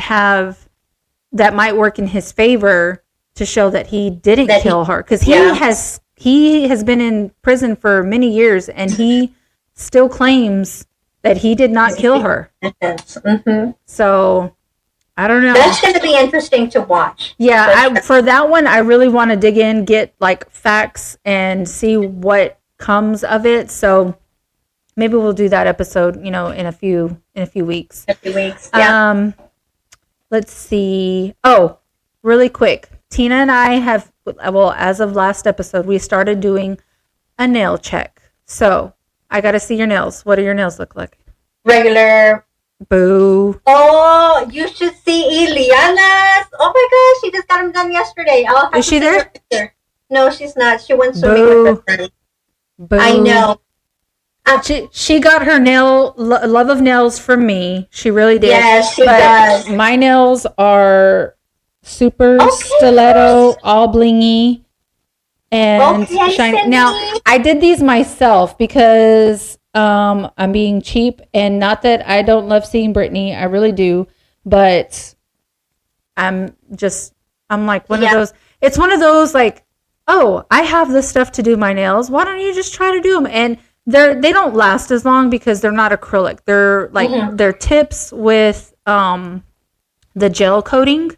work in his favor to show that he didn't kill her because he has been in prison for many years and he still claims that he did not kill her. So I don't know. That's going to be interesting to watch. Yeah, for that one, I really want to dig in, get like facts, and see what comes of it. So maybe we'll do that episode, in a few weeks. Yeah. Let's see. Oh, really quick. Tina and I have, as of last episode, we started doing a nail check. So I got to see your nails. What do your nails look like? Regular. Boo. Oh, you should see Ileana's. Oh my gosh, she just got them done yesterday. Is she there? No, she's not. She went swimming with her friend. Boo. I know. She got her love of nails from me. She really did. Yes, she does. My nails are super stiletto, all blingy, and shiny. Now, I did these myself because I'm being cheap, and not that I don't love seeing Brittany. I really do, but I'm like one of those. It's one of those like, oh, I have this stuff to do my nails. Why don't you just try to do them? And they don't last as long because they're not acrylic. They're like they're tips with the gel coating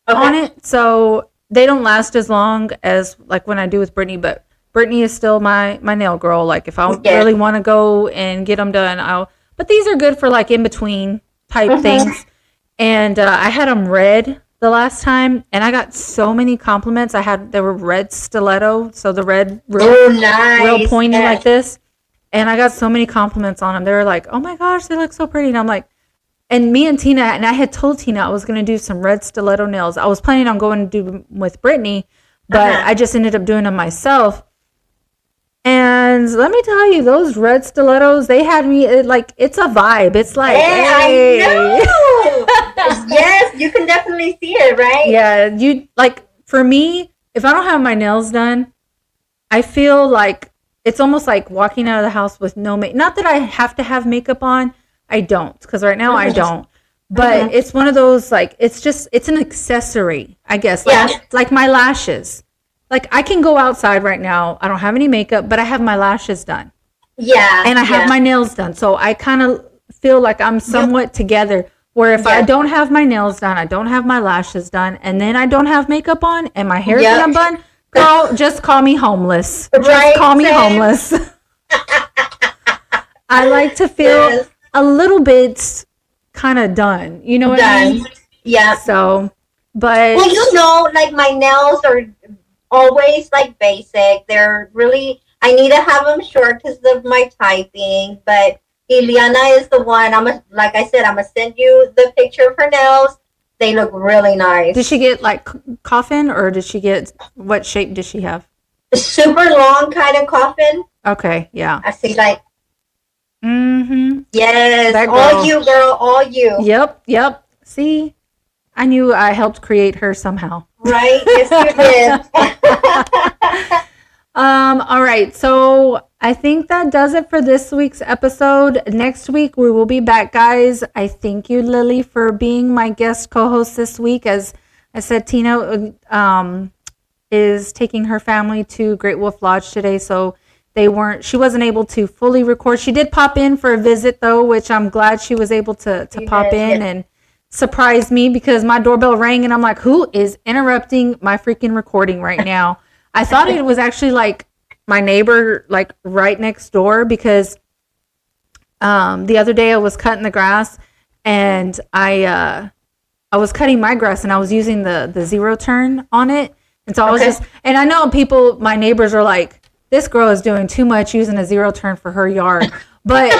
on it, so they don't last as long as like when I do with Brittany. But Brittany is still my nail girl. Like if I really want to go and get them done, but these are good for like in between type things. And I had them red the last time, and I got so many compliments. They were red stiletto, so the red real nice. pointy Yes. like this, and I got so many compliments on them. They were like, "Oh my gosh, they look so pretty," and I'm like, and me and Tina, and I had told Tina I was going to do some red stiletto nails. I was planning on going to do them with Brittany, but I just ended up doing them myself. And let me tell you, those red stilettos, they had me it's a vibe. It's like, hey. I know. Yes, you can definitely see it, right? Yeah, you like for me, if I don't have my nails done, I feel like it's almost like walking out of the house with no makeup. Not that I have to have makeup on. I don't, because right now I don't. But it's one of those it's an accessory, I guess. Like my lashes. Like I can go outside right now. I don't have any makeup, but I have my lashes done. Yeah. And I have my nails done. So I kind of feel like I'm somewhat together. Where if I don't have my nails done, I don't have my lashes done, and then I don't have makeup on, and my hair's not bun, girl, just call me homeless. Just call me homeless. I like to feel a little bit kind of done. You know what I mean? Yeah. So, but well, you know, like my nails are always like basic. They're really, I need to have them short because of my typing, but Ileana is the one. Like I said, I'm gonna send you the picture of her nails. They look really nice. Did she get like coffin, or did she get, what shape did she have? A super long kind of coffin. Okay, yeah. I see, like. Mm-hmm. Yes, all you, girl, all you. Yep. See, I knew I helped create her somehow. Right? Yes, you did. All right. So I think that does it for this week's episode. Next week we will be back, guys. I thank you, Lily, for being my guest co-host this week. As I said, Tina is taking her family to Great Wolf Lodge today, so she wasn't able to fully record. She did pop in for a visit though, which I'm glad she was able to pop in and surprise me, because my doorbell rang and I'm like, who is interrupting my freaking recording right now? I thought it was actually like my neighbor, like right next door, because the other day I was cutting the grass and I was cutting my grass and I was using the zero turn on it. And so I was and I know my neighbors are like, this girl is doing too much using a zero turn for her yard. But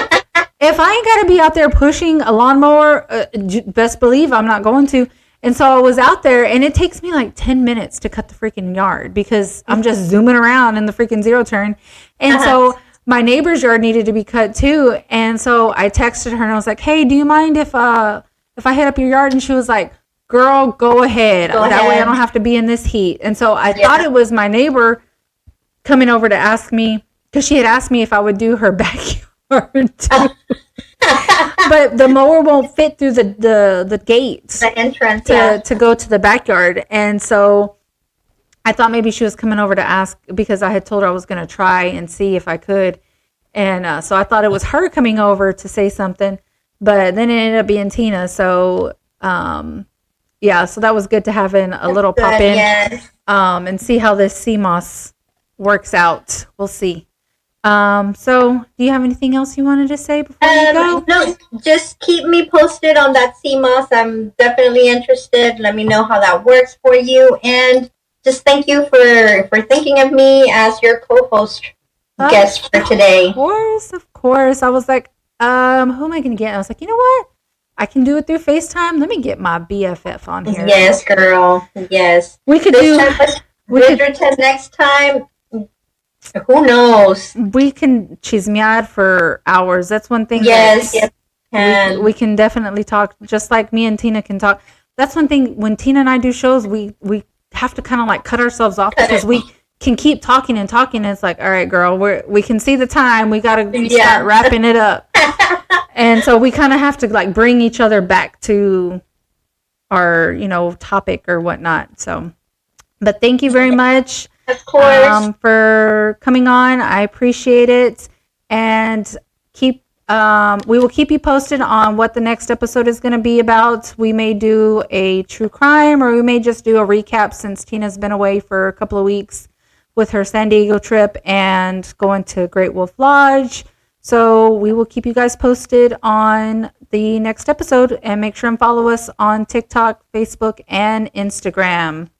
if I ain't got to be out there pushing a lawnmower, best believe I'm not going to. And so I was out there, and it takes me like 10 minutes to cut the freaking yard because I'm just zooming around in the freaking zero turn. And so my neighbor's yard needed to be cut too. And so I texted her and I was like, hey, do you mind if I hit up your yard? And she was like, girl, go ahead. That way I don't have to be in this heat. And so I thought it was my neighbor coming over to ask me, because she had asked me if I would do her backyard too. But the mower won't fit through the gates, the entrance, to go to the backyard. And so I thought maybe she was coming over to ask, because I had told her I was going to try and see if I could. And so I thought it was her coming over to say something, but then it ended up being Tina. So so that was good to have in a little pop in, and see how this CMOS works out. We'll see. So do you have anything else you wanted to say before you go? No, just keep me posted on that CMOS. I'm definitely interested. Let me know how that works for you, and just thank you for thinking of me as your co-host guest for today. Of course. I was like, who am I gonna get? I was like, you know what? I can do it through FaceTime. Let me get my BFF on here. Yes, girl. Yes. We could Bridgerton next time. Who knows? We can chismear for hours. That's one thing. Yes, we can definitely talk, just like me and Tina can talk. That's one thing. When Tina and I do shows, we have to kind of like cut ourselves off, because we can keep talking and talking. And it's like, all right, girl, we can see the time. We got to start wrapping it up. And so we kind of have to like bring each other back to our, topic or whatnot. So, but thank you very much. Of course. For coming on. I appreciate it. And we will keep you posted on what the next episode is going to be about. We may do a true crime, or we may just do a recap, since Tina's been away for a couple of weeks with her San Diego trip and going to Great Wolf Lodge. So we will keep you guys posted on the next episode, and make sure and follow us on TikTok, Facebook, and Instagram.